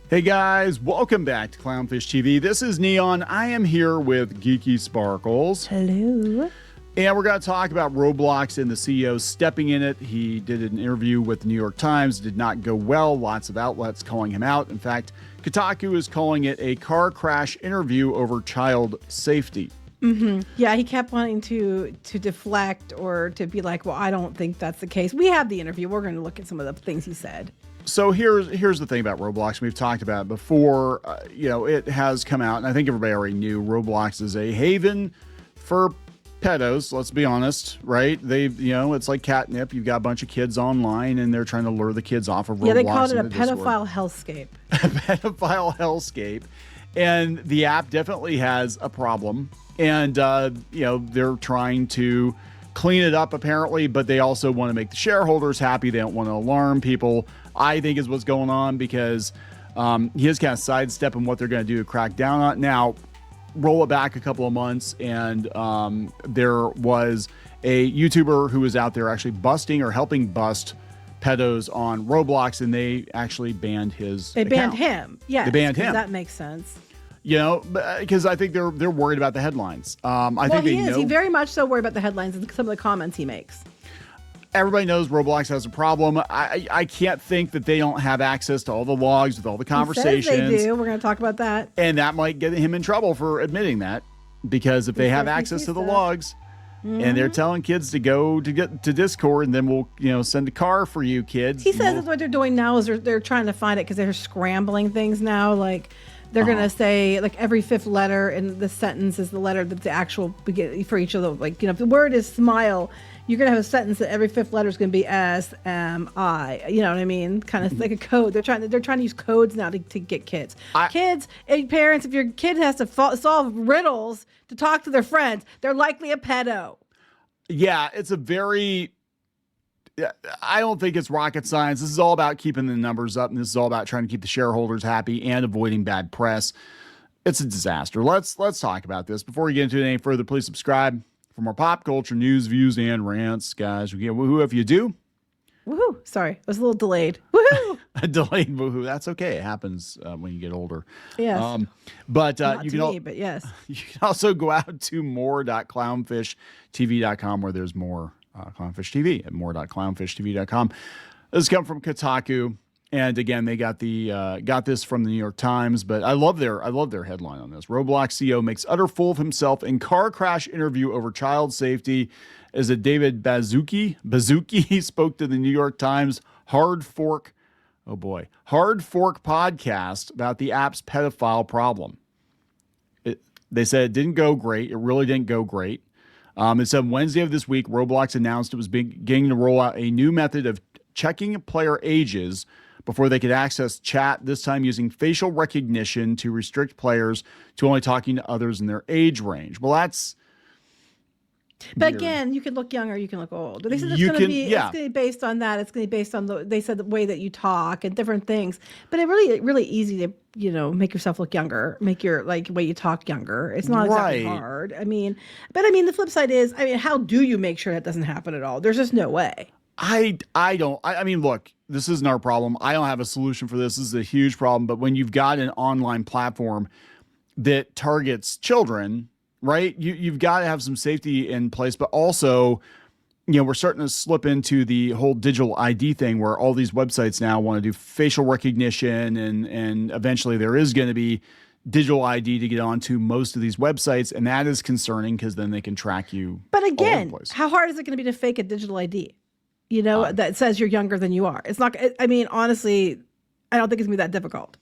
Hey guys, welcome back to Clownfish TV. This is Kneon. I am here with Geeky Sparkles. Hello. And we're going to talk about Roblox and the CEO stepping in it. He did an interview with the New York Times. Did not go well. Lots of outlets calling him out. In fact, Kotaku is calling it a car crash interview over child safety. Mm-hmm. Yeah, he kept wanting to deflect or to be like, well, I don't think that's the case. We have the interview. We're going to look at some of the things he said. So here's the thing about Roblox. We've talked about it before. It has come out, and I think everybody already knew Roblox is a haven for pedos. Let's be honest, right? It's like catnip. You've got a bunch of kids online, and they're trying to lure the kids off of Roblox. Yeah, they called it a pedophile hellscape. A pedophile hellscape, and the app definitely has a problem. And they're trying to clean it up apparently, but they also want to make the shareholders happy. They don't want to alarm people, I think, is what's going on, because he is kind of sidestepping what they're going to do to crack down on it. Now, roll it back a couple of months, and there was a YouTuber who was out there actually busting or helping bust pedos on Roblox, and they actually banned his account. Banned him. Yeah, they banned him. That makes sense. Because I think they're worried about the headlines. He's very much so worried about the headlines and some of the comments he makes. Everybody knows Roblox has a problem. I can't think that they don't have access to all the logs with all the conversations. He says they do. We're going to talk about that. And that might get him in trouble for admitting that, because if they have access to the logs, and they're telling kids to go to get to Discord, and then we'll send a car for you kids. He says that's what they're doing now is they're trying to find it because they're scrambling things now. Like they're going to say like every fifth letter in the sentence is the letter that's the actual begin for each of the, if the word is smile, you're going to have a sentence that every fifth letter is going to be S-M-I. You know what I mean? Kind of like a code. They're trying to use codes now to get kids. Kids and parents, if your kid has to solve riddles to talk to their friends, they're likely a pedo. Yeah, it's a very... I don't think it's rocket science. This is all about keeping the numbers up, and this is all about trying to keep the shareholders happy and avoiding bad press. It's a disaster. Let's talk about this. Before we get into it any further, please subscribe for more pop culture news, views, and rants. Guys, we get woohoo if you do. Woohoo. Sorry, it was a little delayed. Woohoo. A delayed woohoo. That's okay. It happens when you get older. Yes. But Not you to can me, but yes. You can also go out to more.clownfishtv.com, where there's more Clownfish TV at more.clownfishtv.com. This comes from Kotaku, and again, they got this from the New York Times. But I love their headline on this. Roblox CEO makes utter fool of himself in car crash interview over child safety. As a David Baszucki spoke to the New York Times Hard Fork podcast about the app's pedophile problem. They said it didn't go great. It really didn't go great. It said Wednesday of this week, Roblox announced it was beginning to roll out a new method of checking player ages before they could access chat, this time using facial recognition to restrict players to only talking to others in their age range. Well, that's... But weird. Again, you can look young or you can look old. They said it's going to be based on that. It's going to be based on the way that you talk and different things. But it really easy to make yourself look younger, make your way you talk younger. It's not exactly hard. The flip side is, how do you make sure that doesn't happen at all? There's just no way. Look, this isn't our problem. I don't have a solution for this. This is a huge problem. But when you've got an online platform that targets children, right, you've got to have some safety in place. But also, we're starting to slip into the whole digital ID thing, where all these websites now want to do facial recognition, and eventually there is going to be digital ID to get onto most of these websites, and that is concerning because then they can track you. But again, how hard is it going to be to fake a digital ID? That says you're younger than you are. It's not. Honestly, I don't think it's going to be that difficult.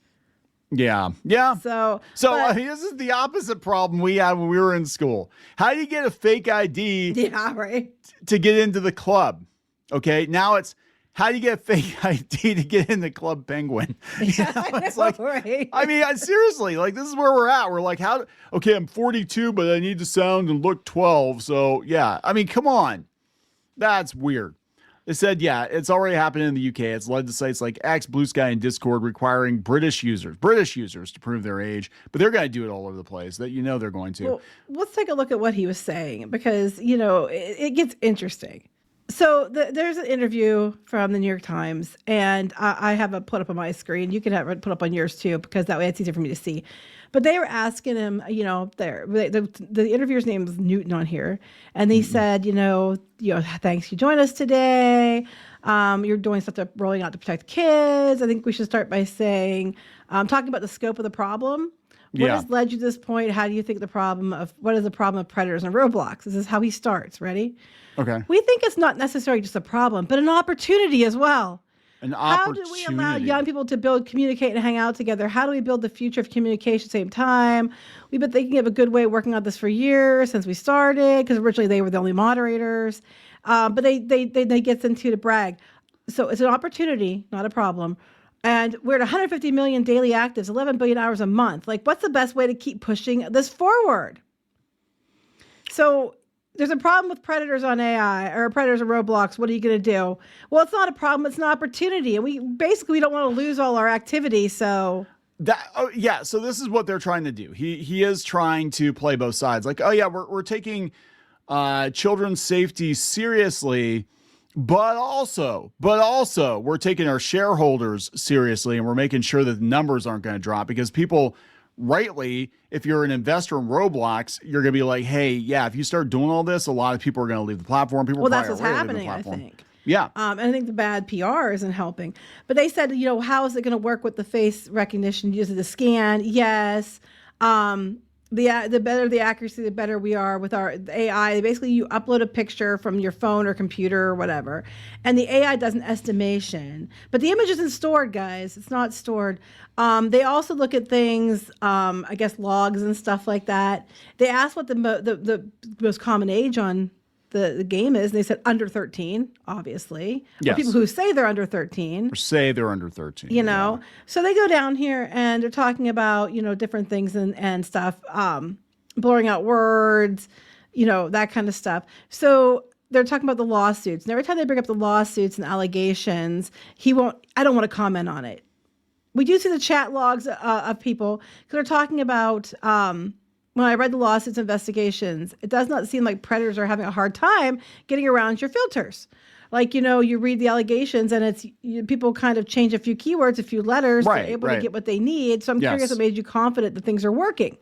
Yeah. So this is the opposite problem we had when we were in school. How do you get a fake ID? Yeah, right. To get into the club? Okay, now it's how do you get a fake ID to get in the Club Penguin? It's right. Seriously, this is where we're at. We're like, I'm 42, but I need to sound and look 12. So yeah, come on, that's weird. They said, it's already happening in the UK. It's led to sites like X, Blue Sky, and Discord requiring British users to prove their age. But they're going to do it all over the place. They're going to. Well, let's take a look at what he was saying, because, it gets interesting. So there's an interview from the New York Times, and I have it put up on my screen. You can have it put up on yours too, because that way it's easier for me to see. But they were asking him, the interviewer's name is Newton on here, and he said, thanks you joined us today. You're doing stuff to rolling out to protect kids. I think we should start by saying, talking about the scope of the problem. What has led you to this point? How do you think what is the problem of predators on Roblox? This is how he starts. Ready? Okay. We think it's not necessarily just a problem, but an opportunity as well. How do we allow young people to communicate, and hang out together? How do we build the future of communication at the same time? We've been thinking of a good way of working on this for years since we started, because originally they were the only moderators. But they get into to brag. So it's an opportunity, not a problem. And we're at 150 million daily actives, 11 billion hours a month. Like, what's the best way to keep pushing this forward? So there's a problem with predators on AI or predators on Roblox. What are you going to do? Well, it's not a problem. It's an opportunity. And we don't want to lose all our activity. So so this is what they're trying to do. He is trying to play both sides. Like, we're taking children's safety seriously, but also we're taking our shareholders seriously, and we're making sure that the numbers aren't going to drop, because people, rightly, if you're an investor in Roblox, you're going to be like, hey, yeah, if you start doing all this, a lot of people are going to leave the platform. That's what's happening, I think. Yeah. And I think the bad PR isn't helping. But they said, how is it going to work with the face recognition using the scan? Yes. The better the accuracy, the better we are with our AI. Basically, you upload a picture from your phone or computer or whatever, and the AI does an estimation. But the image isn't stored, guys. It's not stored. They also look at things, I guess logs and stuff like that. They asked what the most common age on the game is, and they said under 13, obviously. Yes. Or people who say they're under 13. Or say they're under 13. So they go down here and they're talking about, different things and stuff, blurring out words, that kind of stuff. So they're talking about the lawsuits. And every time they bring up the lawsuits and allegations, I don't want to comment on it. We do see the chat logs of people, because they're talking about, when I read the lawsuits investigations, it does not seem like predators are having a hard time getting around your filters. Like, you read the allegations and people kind of change a few keywords, a few letters. They're able to get what they need. So I'm curious what made you confident that things are working.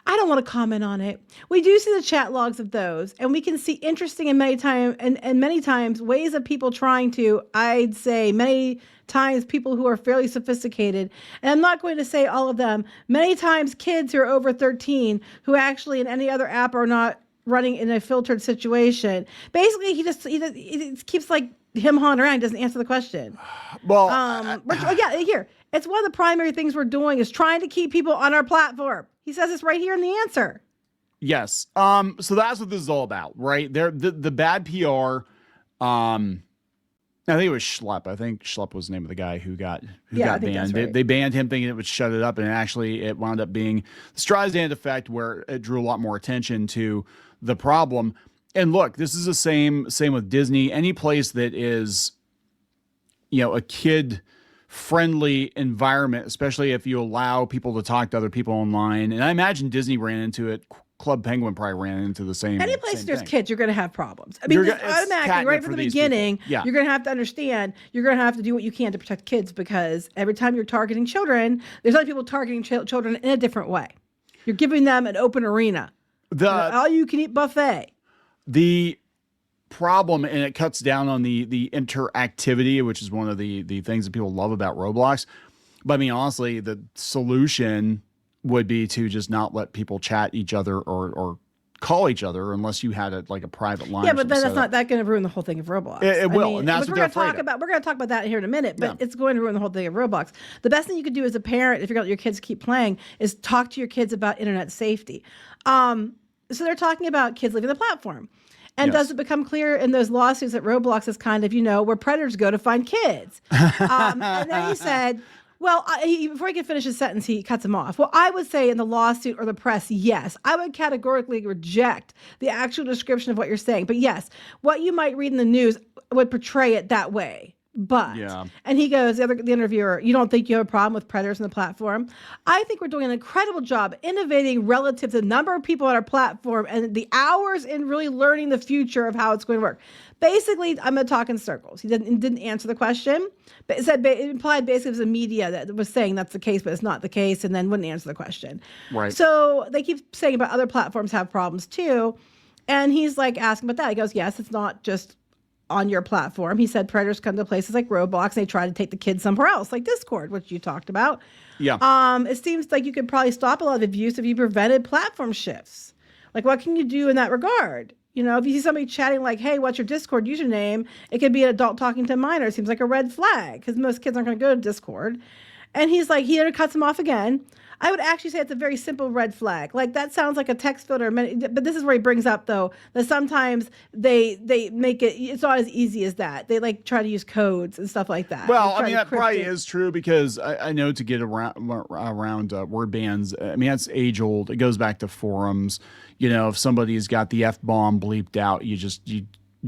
I don't want to comment on it. We do see the chat logs of those, and we can see interesting and many times ways of people trying to, I'd say many times people who are fairly sophisticated, and I'm not going to say all of them, many times kids who are over 13 who actually in any other app are not running in a filtered situation. Basically, he just keeps like him-hawing around, doesn't answer the question. Well, here. It's one of the primary things we're doing is trying to keep people on our platform. He says it's right here in the answer. Yes. So that's what this is all about, right? The bad PR. I think it was Schlepp. I think Schlepp was the name of the guy who got banned. Right. They banned him thinking it would shut it up, and actually it wound up being the Streisand effect, where it drew a lot more attention to the problem. And look, this is the same with Disney. Any place that is, a kid-friendly environment, especially if you allow people to talk to other people online. And I imagine Disney ran into it. Club Penguin probably ran into the same. Any place same there's thing. kids, you're going to have problems. I mean, automatically, right from the beginning, you're going to have to understand, you're going to have to do what you can to protect kids, because every time you're targeting children, there's other people targeting children in a different way. You're giving them an open arena. All-you-can-eat buffet. The problem, and it cuts down on the interactivity, which is one of the things that people love about Roblox. But I mean, honestly, the solution would be to just not let people chat each other or call each other unless you had a private line. Yeah, but then that's not that going to ruin the whole thing of Roblox. It will, and that's what they're afraid of. We're going to talk about that here in a minute, but it's going to ruin the whole thing of Roblox. The best thing you could do as a parent, if you're going to let your kids keep playing, is talk to your kids about internet safety. So they're talking about kids leaving the platform. And does it become clear in those lawsuits that Roblox is kind of, where predators go to find kids? And then he said, well, before he can finish his sentence, he cuts him off. Well, I would say in the lawsuit or the press, yes. I would categorically reject the actual description of what you're saying. But yes, what you might read in the news would portray it that way. But, Yeah. and he goes, the interviewer, you don't think you have a problem with predators on the platform? I think we're doing an incredible job innovating relative to the number of people on our platform and the hours in really learning the future of how it's going to work. Basically, I'm going to talk in circles. He didn't answer the question, but it implied basically it was the media that was saying that's the case, but it's not the case, and then wouldn't answer the question. Right. So they keep saying about other platforms have problems too. And he's like asking about that. He goes, yes, it's not just on your platform. He said predators come to places like Roblox and they try to take the kids somewhere else, like Discord, which you talked about. Yeah. It seems like you could probably stop a lot of abuse if you prevented platform shifts. Like, what can you do in that regard? You know, if you see somebody chatting like, hey, what's your Discord username? It could be an adult talking to a minor. It seems like a red flag because most kids aren't going to go to Discord. And he's like, he cuts him off again. I would actually say it's a very simple red flag. Like, that sounds like a text filter. But this is where he brings up, though, that sometimes they make it's not as easy as that. They like try to use codes and stuff like that. Well, I mean, that probably is true because I know to get around word bans, I mean, that's age old. It goes back to forums. You know, if somebody's got the F-bomb bleeped out, you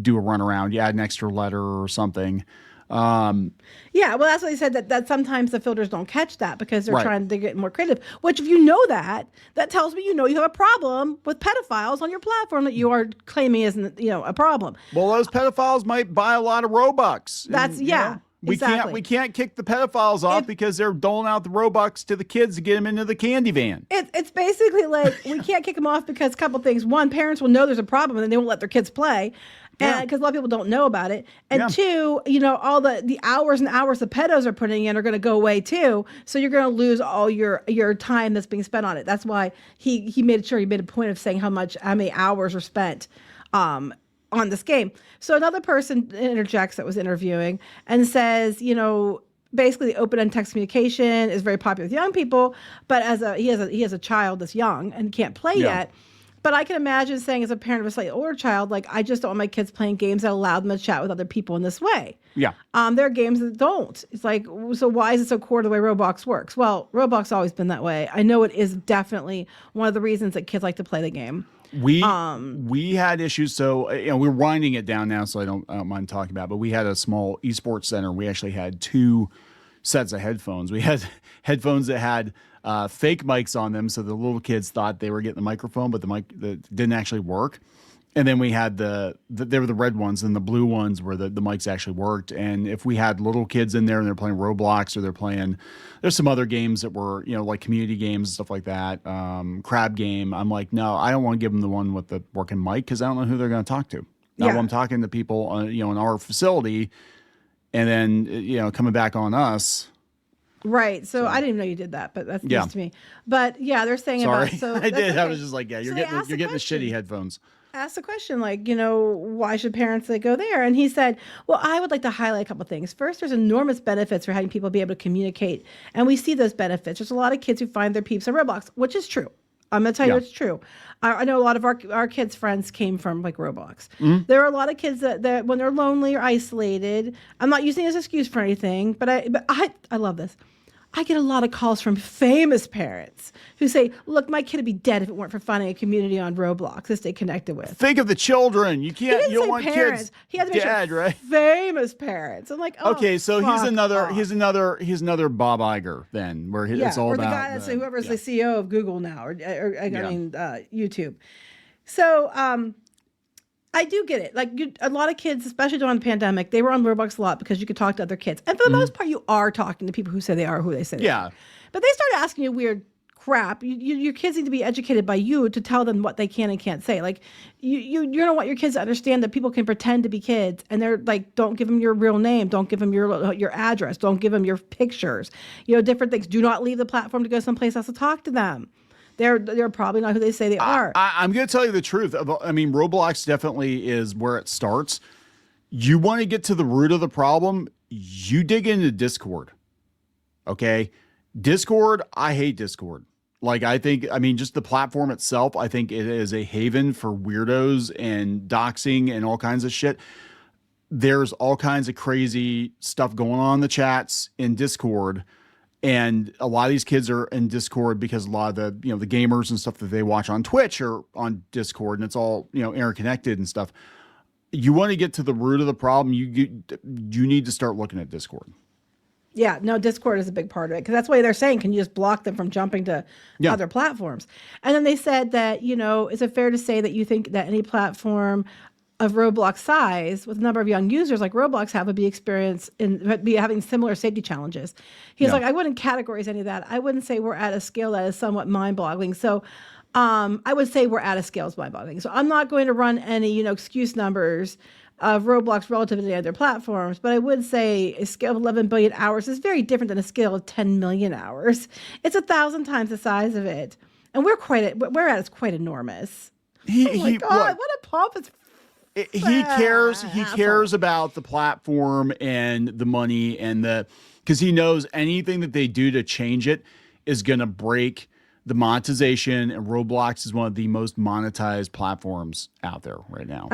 do a runaround. You add an extra letter or something. Yeah, well, that's what he said, that sometimes the filters don't catch that because they're Right. trying to get more creative. Which, if you know that tells me you have a problem with pedophiles on your platform that you are claiming isn't a problem. Well, those pedophiles might buy a lot of Robux. That's and, you know, exactly. We can't kick the pedophiles off because they're doling out the Robux to the kids to get them into the candy van. It's basically like we can't kick them off because a couple things. One, parents will know there's a problem and then they won't let their kids play. And because a lot of people don't know about it. And two, all the hours and hours the pedos are putting in are going to go away too. So you're going to lose all your time that's being spent on it. That's why he made a point of saying how many hours are spent on this game. So another person interjects that was interviewing and says, basically the open-end text communication is very popular with young people, but he has a child that's young and can't play yet. But I can imagine saying, as a parent of a slightly older child, like, I just don't want my kids playing games that allow them to chat with other people in this way. Yeah. There are games that don't. It's like, so why is it so core to the way Roblox works? Well, Roblox has always been that way. I know it is definitely one of the reasons that kids like to play the game. We had issues, so we're winding it down now, so I don't mind talking about it, but we had a small esports center. We actually had 2 sets of headphones. We had headphones that had fake mics on them, so the little kids thought they were getting the microphone, but the mic didn't actually work. And then we had they were the red ones, and the blue ones where the mics actually worked. And if we had little kids in there and they're playing Roblox or there's some other games that were, like community games and stuff like that, crab game, I'm like, no, I don't want to give them the one with the working mic because I don't know who they're going to talk to. Now I'm talking to people, in our facility, and then, coming back on us. Right. So I didn't even know you did that, but that's news to me. But they're saying Sorry. about, so I did. okay. I was just like, you're getting the shitty headphones. Asked the question, like, why should parents go there? And he said, well, I would like to highlight a couple of things. First, there's enormous benefits for having people be able to communicate. And we see those benefits. There's a lot of kids who find their peeps on Roblox, which is true. I'm going to tell you it's true. I know a lot of our kids' friends came from like Roblox. Mm-hmm. There are a lot of kids that when they're lonely or isolated, I'm not using it as an excuse for anything, but I love this. I get a lot of calls from famous parents who say, look, my kid would be dead if it weren't for finding a community on Roblox to stay connected with. Think of the children. You don't want parents. kids he had to dead, right? Famous parents. I'm like, okay, so he's another Bob Iger then, where it's all or about the guy that's whoever's the CEO of Google now, or YouTube. So I do get it. Like, a lot of kids, especially during the pandemic, they were on Roblox a lot because you could talk to other kids. And for the most part, you are talking to people who say they are who they say they are. But they started asking you weird crap. Your kids need to be educated by you to tell them what they can and can't say. Like, you don't want your kids to understand that people can pretend to be kids, and they're like, don't give them your real name, don't give them your address, don't give them your pictures, different things. Do not leave the platform to go someplace else to talk to them. They're probably not who they say they are. I'm going to tell you the truth. I mean, Roblox definitely is where it starts. You want to get to the root of the problem, you dig into Discord. Okay? Discord, I hate Discord. Like, just the platform itself, I think it is a haven for weirdos and doxing and all kinds of shit. There's all kinds of crazy stuff going on in the chats in Discord. And a lot of these kids are in Discord because a lot of the, the gamers and stuff that they watch on Twitch are on Discord, and it's all, interconnected and stuff. you want to get to the root of the problem, you need to start looking at Discord. Yeah, no, Discord is a big part of it because that's why they're saying, can you just block them from jumping to other platforms? And then they said that, is it fair to say that you think that any platform of Roblox size with a number of young users like Roblox have would be having similar safety challenges? He's like, I wouldn't categorize any of that. I wouldn't say we're at a scale that is somewhat mind-boggling. So I would say we're at a scale that's mind-boggling. So I'm not going to run any, excuse numbers of Roblox relative to the other platforms, but I would say a scale of 11 billion hours is very different than a scale of 10 million hours. It's 1,000 times the size of it, and we're at quite enormous. Oh my God, what a pompous. He cares about the platform and the money because he knows anything that they do to change it is going to break the monetization, and Roblox is one of the most monetized platforms out there right now.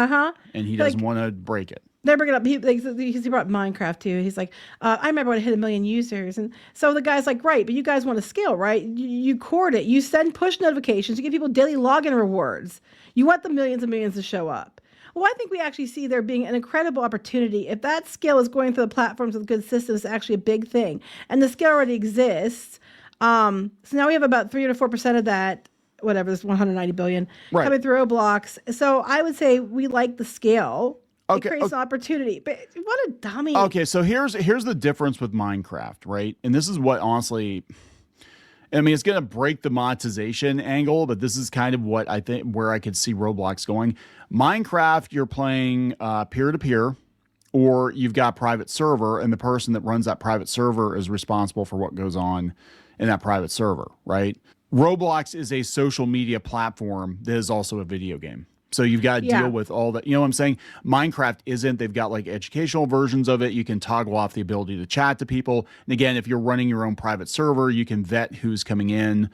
And he doesn't want to break it. They're bringing up, he brought Minecraft too. He's like, I remember when it hit 1 million users. And so the guy's like, right, but you guys want to scale, right? You court it. You send push notifications. You give people daily login rewards. You want the millions and millions to show up. Well, I think we actually see there being an incredible opportunity. If that scale is going through the platforms with good systems, it's actually a big thing. And the scale already exists. So now we have about 3 or 4% of that, whatever, this 190 billion coming through Roblox. So I would say we like the scale. Okay, it creates an opportunity. But what a dummy. Okay, so here's the difference with Minecraft, right? And this is what honestly, I mean, it's going to break the monetization angle, but this is kind of what I think where I could see Roblox going. Minecraft, you're playing peer-to-peer, or you've got a private server, and the person that runs that private server is responsible for what goes on in that private server, right? Roblox is a social media platform that is also a video game. So you've got to deal with all that. You know what I'm saying? Minecraft isn't. They've got like educational versions of it. You can toggle off the ability to chat to people. And again, if you're running your own private server, you can vet who's coming in,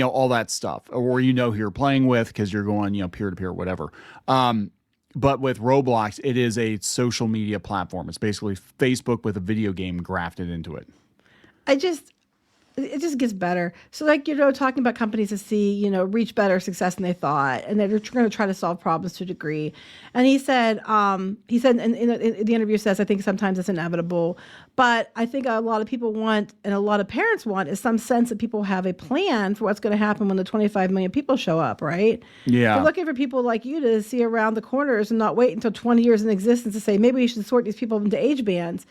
all that stuff. Or who you're playing with because you're going, peer-to-peer, whatever. But with Roblox, it is a social media platform. It's basically Facebook with a video game grafted into it. It just gets better. So talking about companies that see, reach better success than they thought, and they're going to try to solve problems to a degree. And he said, and the interview says, I think sometimes it's inevitable, but I think a lot of people want, and a lot of parents want, is some sense that people have a plan for what's going to happen when the 25 million people show up, right? Yeah. They're looking for people like you to see around the corners and not wait until 20 years in existence to say, maybe we should sort these people into age bands.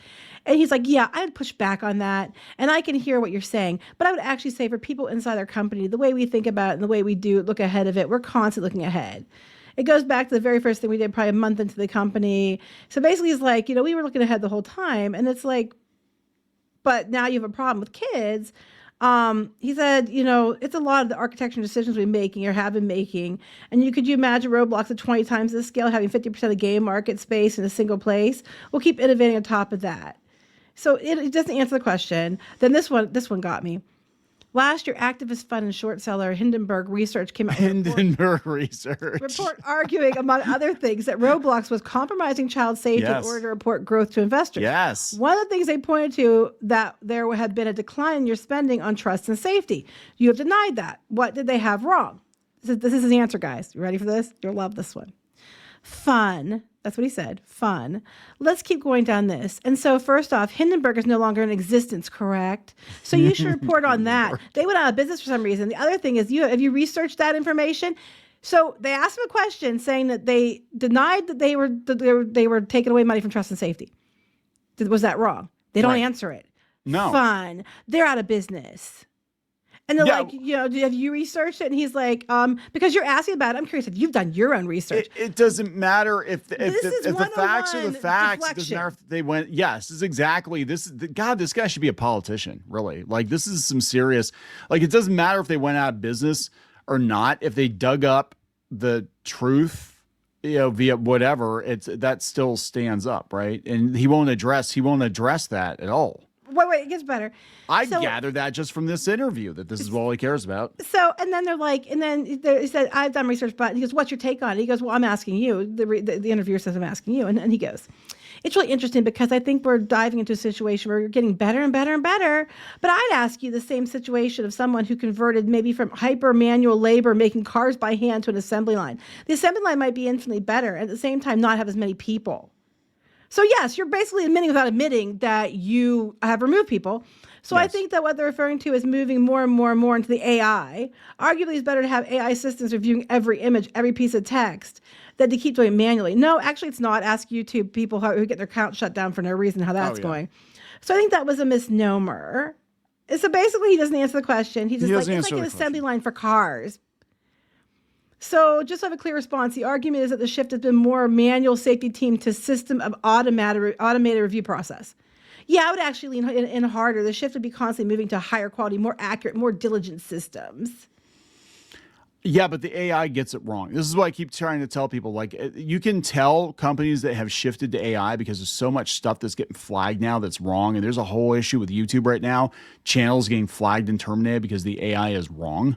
And he's like, yeah, I'd push back on that. And I can hear what you're saying. But I would actually say for people inside our company, the way we think about it and the way we do look ahead of it, we're constantly looking ahead. It goes back to the very first thing we did probably a month into the company. So basically he's like, we were looking ahead the whole time. And it's like, but now you have a problem with kids. He said, it's a lot of the architecture decisions we're making or have been making. And you imagine Roblox at 20 times the scale, having 50% of the game market space in a single place? We'll keep innovating on top of that. So it doesn't answer the question. Then this one got me. Last year, activist fund and short seller Hindenburg Research came out with a report arguing, among other things, that Roblox was compromising child safety in order to report growth to investors. Yes. One of the things they pointed to that there had been a decline in your spending on trust and safety. You have denied that. What did they have wrong? This is the answer, guys. You ready for this? You'll love this one. Fun. That's what he said. Fun. Let's keep going down this. And so first off, Hindenburg is no longer in existence, correct? So you should report on that. They went out of business for some reason. The other thing is, have you researched that information? So they asked him a question saying that they denied that they were taking away money from trust and safety. Was that wrong? They don't answer it. No. Fun. They're out of business. And they're like, have you researched it? And he's like, because you're asking about it, I'm curious if you've done your own research. It doesn't matter if the facts are the facts. It doesn't matter if they went. Yes, this is exactly this. God, this guy should be a politician, really. Like, this is some serious. Like, it doesn't matter if they went out of business or not. If they dug up the truth, via whatever, that still stands up, right? And he won't address that at all. Wait, it gets better. I gathered that just from this interview, that this is all he cares about. So, and then they're like, he said, I've done research, but he goes, what's your take on it? He goes, well, I'm asking you. The interviewer says, I'm asking you. And he goes, it's really interesting because I think we're diving into a situation where you're getting better and better and better. But I'd ask you the same situation of someone who converted maybe from hyper manual labor, making cars by hand, to an assembly line. The assembly line might be infinitely better, and at the same time not have as many people. So yes, you're basically admitting without admitting that you have removed people. So yes. I think that what they're referring to is moving more and more and more into the AI. Arguably, it's better to have AI systems reviewing every image, every piece of text, than to keep doing it manually. No, actually, it's not. Ask YouTube people who get their account shut down for no reason how that's going. So I think that was a misnomer. So basically, he doesn't answer the question. He's just like, it's like an assembly line for cars. So just to have a clear response, the argument is that the shift has been more manual safety team to system of automated review process. Yeah, I would actually lean in harder. The shift would be constantly moving to higher quality, more accurate, more diligent systems. Yeah, but the AI gets it wrong. This is what I keep trying to tell people. Like, you can tell companies that have shifted to AI because there's so much stuff that's getting flagged now that's wrong. And there's a whole issue with YouTube right now. Channels getting flagged and terminated because the AI is wrong.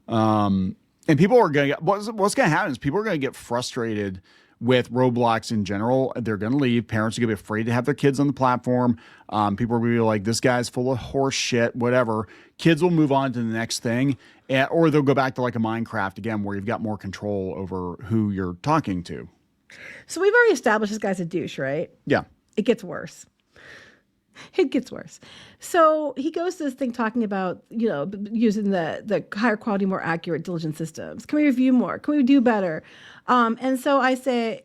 And people are going to get, what's going to happen is people are going to get frustrated with Roblox in general. They're going to leave. Parents are going to be afraid to have their kids on the platform. People are going to be like, this guy's full of horse shit, whatever. Kids will move on to the next thing. Or they'll go back to like a Minecraft again, where you've got more control over who you're talking to. So we've already established this guy's a douche, right? Yeah. It gets worse. It gets worse. So he goes to this thing talking about, using the higher quality, more accurate, diligent systems. Can we review more? Can we do better? And so I say,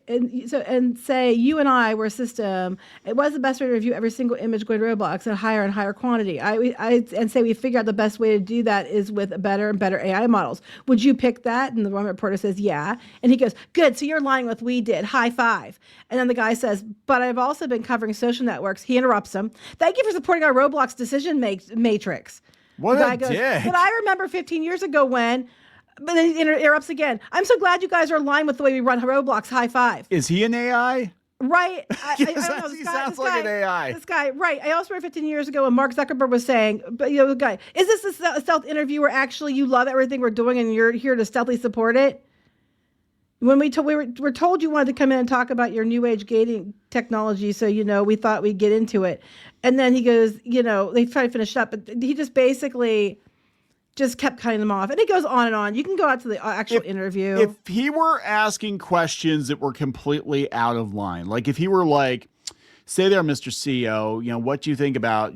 say you and I were a system. It was the best way to review every single image going to Roblox at higher and higher quantity. And say we figure out the best way to do that is with better and better AI models. Would you pick that? And the one reporter says, yeah. And he goes, good. So you're lying with we did. High five. And then the guy says, but I've also been covering social networks. He interrupts him. Thank you for supporting our Roblox decision matrix. What a dick. But I remember 15 years ago when. But then he interrupts again. I'm so glad you guys are aligned with the way we run Roblox. High five. Is he an AI? Right. He sounds like an AI. This guy, right. I also remember 15 years ago when Mark Zuckerberg was saying, but the guy, is this a stealth interview where actually you love everything we're doing and you're here to stealthily support it? When we were told you wanted to come in and talk about your new age gating technology, so we thought we'd get into it. And then he goes, they try to finish up, but he just basically just kept cutting them off. And it goes on and on. You can go out to the actual interview. If he were asking questions that were completely out of line, like if he were like, say there, Mr. CEO, what do you think about,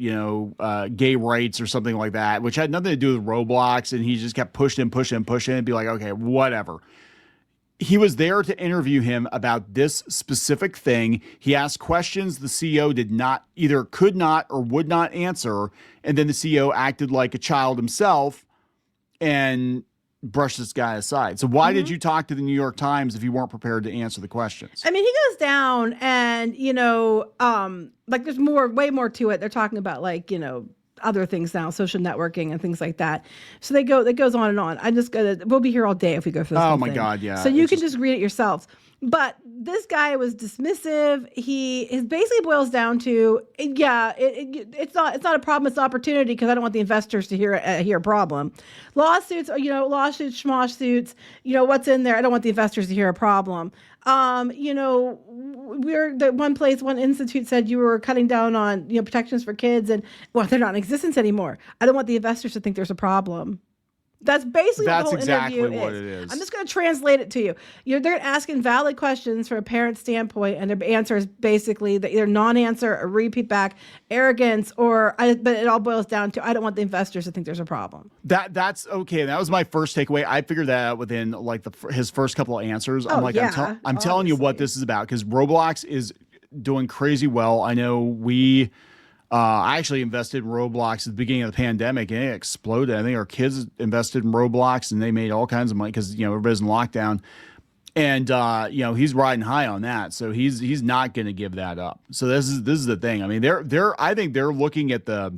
gay rights or something like that, which had nothing to do with Roblox. And he just kept pushing and be like, okay, whatever. He was there to interview him about this specific thing. He asked questions the CEO could not or would not answer. And then the CEO acted like a child himself and brushed this guy aside. So why did you talk to the New York Times if you weren't prepared to answer the questions? I mean, he goes down and, there's way more to it. They're talking about other things now, social networking and things like that. So it goes on and on. We'll be here all day if we go through this. Oh my God, yeah. So you can just read it yourselves. But this guy was dismissive. It basically boils down to, it's not a problem, it's an opportunity because I don't want the investors to hear a problem. Lawsuits, schmawsuits, what's in there? I don't want the investors to hear a problem. We're the one institute said you were cutting down on, protections for kids and, well, they're not in existence anymore. I don't want the investors to think there's a problem. That's basically what the whole interview is. What it is. I'm just going to translate it to you. They're asking valid questions from a parent standpoint, and their answer is basically either non-answer or repeat back, arrogance, but it all boils down to I don't want the investors to think there's a problem. That's okay. That was my first takeaway. I figured that out within his first couple of answers. I'm telling you what this is about because Roblox is doing crazy well. I know I actually invested in Roblox at the beginning of the pandemic and it exploded. I think our kids invested in Roblox and they made all kinds of money because, everybody's in lockdown. And, he's riding high on that. So he's not going to give that up. So this is the thing. I mean, I think they're looking at the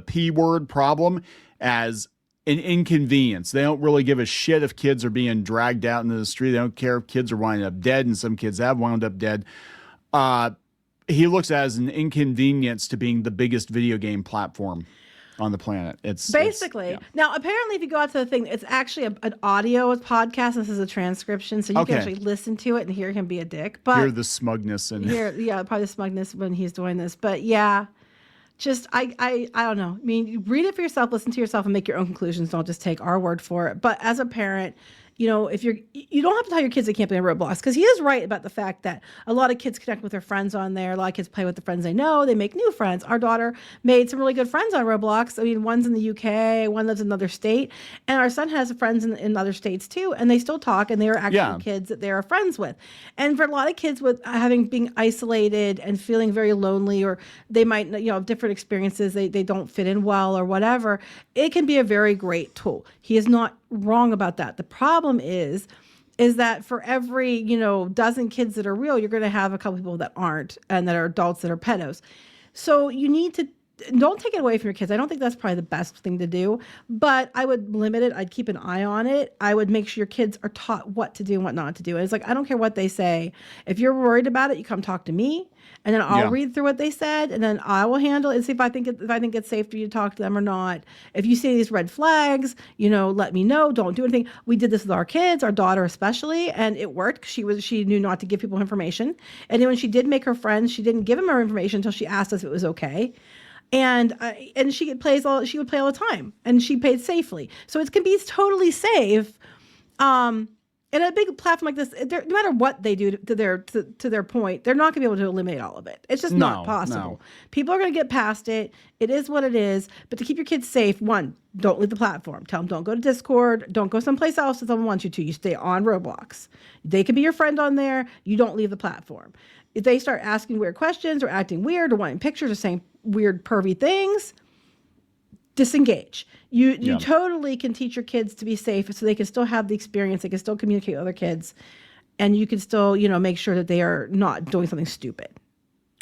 P word problem as an inconvenience. They don't really give a shit if kids are being dragged out into the street. They don't care if kids are winding up dead, and some kids have wound up dead. He looks at it as an inconvenience to being the biggest video game platform on the planet. It's basically. Now, apparently, if you go out to the thing, it's actually an audio podcast. This is a transcription, so you can actually listen to it and hear him be a dick. But hear the smugness and probably the smugness when he's doing this. But yeah, just I don't know. I mean, read it for yourself, listen to yourself, and make your own conclusions. Don't just take our word for it. But as a parent, you know, if you don't have to tell your kids they can't play on Roblox, because he is right about the fact that a lot of kids connect with their friends on there. A lot of kids play with the friends they know. They make new friends. Our daughter made some really good friends on Roblox. I mean, one's in the UK, one lives in another state, and our son has friends in other states too, and they still talk, and they are actually kids that they are friends with. And for a lot of kids with being isolated and feeling very lonely, or they might, you know, have different experiences, they don't fit in well or whatever, it can be a very great tool. He is not wrong about that. The problem is that for every, you know, dozen kids that are real, you're going to have a couple people that aren't, and that are adults that are pedos. So you need to, don't take it away from your kids. I don't think that's probably the best thing to do, but I would limit it. I'd keep an eye on it. I would make sure your kids are taught what to do and what not to do. And it's like, I don't care what they say. If you're worried about it, you come talk to me, and then I'll read through what they said, and then I will handle it and see if I think it's safe for you to talk to them or not. If you see these red flags, you know, let me know. Don't do anything. We did this with our kids, our daughter especially, and it worked. She knew not to give people information, and then when she did make her friends, she didn't give them her information until she asked us if it was okay. And she would play all the time, and she played safely. So it can be totally safe. And a big platform like this, no matter what they do to their point, they're not going to be able to eliminate all of it. It's just not possible. No. People are going to get past it. It is what it is. But to keep your kids safe, one, don't leave the platform. Tell them don't go to Discord. Don't go someplace else if someone wants you to. You stay on Roblox. They can be your friend on there. You don't leave the platform. If they start asking weird questions or acting weird or wanting pictures or saying weird pervy things, disengage. You totally can teach your kids to be safe so they can still have the experience. They can still communicate with other kids, and you can still, you know, make sure that they are not doing something stupid.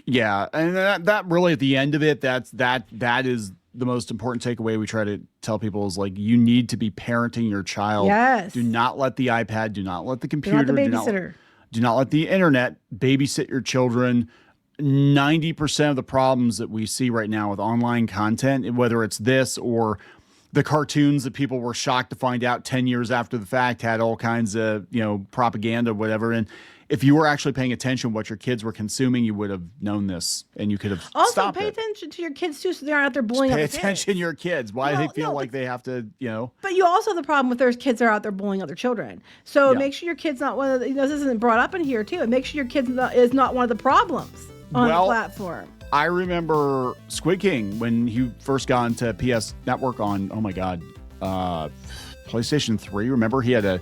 Yeah. And that really at the end of it, that is the most important takeaway we try to tell people is like, you need to be parenting your child. Yes. Do not let the iPad, do not let the computer, do not the babysitter. Do not let the internet babysit your children. 90% of the problems that we see right now with online content, whether it's this or the cartoons that people were shocked to find out 10 years after the fact had all kinds of, you know, propaganda, whatever. And if you were actually paying attention to what your kids were consuming, you would have known this and you could have stopped it. Also, pay attention to your kids too, so they're not out there bullying other kids. Pay attention to your kids. Why they feel like they have to, you know. But you also have the problem with there's kids that are out there bullying other children. So make sure your kid's not one of the, you know, this isn't brought up in here too. And make sure your kid is not one of the problems on the platform. I remember Squid King when he first got into PS Network on, oh my God, PlayStation 3. Remember he had a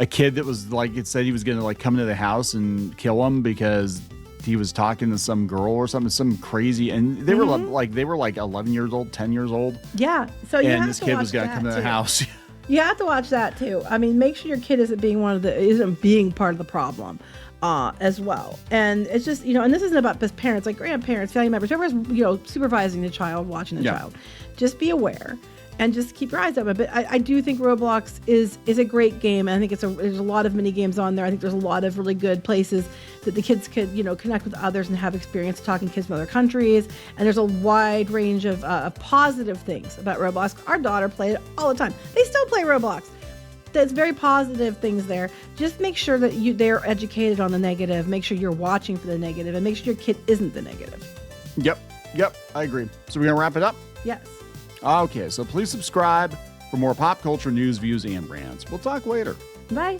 kid that was like, it said he was going to like come into the house and kill him because he was talking to some girl or something, some crazy, and they were like 11 years old, 10 years old. Yeah. So you have and this to kid watch was going to come to the house. You have to watch that too. I mean, make sure your kid isn't being part of the problem. As well. And it's just, you know, and this isn't about just parents, like grandparents, family members, whoever's, you know, supervising the child, watching the child. Just be aware and just keep your eyes open. But I do think Roblox is a great game. And I think there's a lot of mini games on there. I think there's a lot of really good places that the kids could, you know, connect with others and have experience talking to kids from other countries. And there's a wide range of positive things about Roblox. Our daughter played it all the time. They still play Roblox. There's very positive things there. Just make sure that they're educated on the negative. Make sure you're watching for the negative, and make sure your kid isn't the negative. Yep. I agree. So we're going to wrap it up? Yes. Okay, so please subscribe for more pop culture news, views, and rants. We'll talk later. Bye.